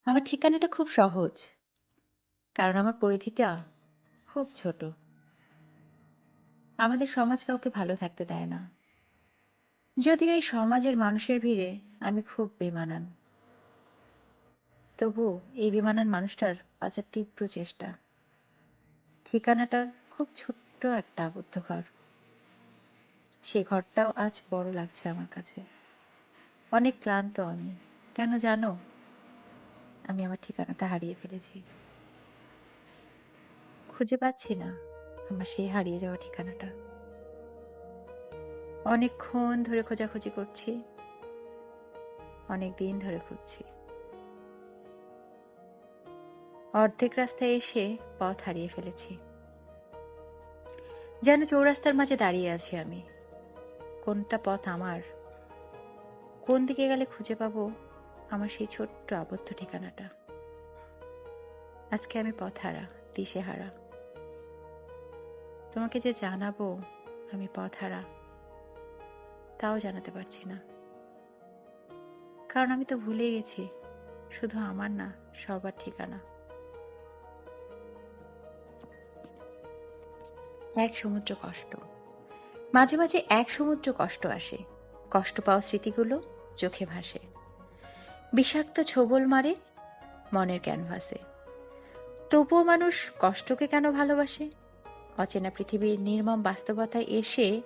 আমার ঠিকানাটা খুব সহজ। কারণ আমার পরিধিটা খুব ছোট। আমাদের সমাজ কাউকে ভালো থাকতে দেয় না। যদিও এই সমাজের মানুষের ভিড়ে আমি খুব বেমানান। তবু এই বেমানান মানুষটার বাঁচার তীব্র চেষ্টা। ঠিকানাটা খুব ছোট্ট একটা আবদ্ধ ঘর। সেই ঘরটাও আজ বড় লাগছে আমার কাছে। অনেক ক্লান্ত আমি। কেন জানো? আমি আমার ঠিকানাটা হারিয়ে ফেলেছি। খুঁজে পাচ্ছি না আমার সেই হারিয়ে যাওয়া ঠিকানাটা। অনেকক্ষণ ধরে খোঁজাখুঁজি করছি, অনেক দিন ধরে খুঁজছি। অর্ধেক রাস্তায় এসে পথ হারিয়ে ফেলেছি। যেন চৌরাস্তার মাঝে দাঁড়িয়ে আছি আমি। কোনটা পথ আমার? কোন দিকে গেলে খুঁজে পাবো আমার সেই ছোট্ট আবদ্ধ ঠিকানাটা? আজকে আমি পথহারা, দিশেহারা। তোমাকে যে জানাবো আমি পথহারা, তাও জানাতে পারছি না। কারণ আমি তো ভুলে গেছি, শুধু আমার না, সবার ঠিকানা। এক সমুদ্র কষ্ট। মাঝে মাঝে এক সমুদ্র কষ্ট আসে। কষ্ট পাওয়া স্মৃতিগুলো চোখে ভাসে। বিষাক্ত ছোবল মারে মনের ক্যানভাসে। তবুও মানুষ কষ্টকে কেন ভালোবাসে? অচেনা পৃথিবীর নির্মম বাস্তবতায় এসে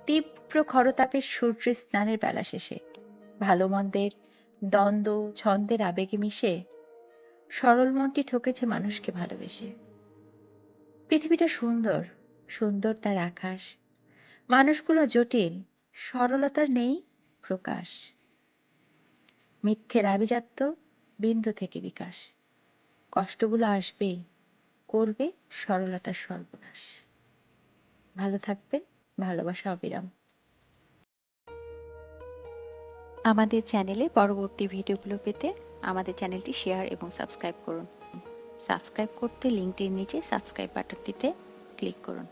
তীব্র খরতাপের সূর্যের স্নানের বেলা শেষে ভালো মন্দের দ্বন্দ্ব ছন্দের আবেগে মিশে সরল মনটি ঠকেছে মানুষকে ভালোবেসে। পৃথিবীটা সুন্দর, সুন্দর তার আকাশ। মানুষগুলো জটিল, সরলতার নেই প্রকাশ। মিথ্যের আভিজাত্য বিন্দু থেকে বিকাশ। কষ্টগুলো আসবেই, করবে সরলতার সর্বনাশ। ভালো থাকবে, ভালোবাসা অবিরাম। আমাদের চ্যানেলে পরবর্তী ভিডিওগুলো পেতে আমাদের চ্যানেলটি শেয়ার এবং সাবস্ক্রাইব করুন। সাবস্ক্রাইব করতে লিঙ্কটির নিচে সাবস্ক্রাইব বাটনটিতে ক্লিক করুন।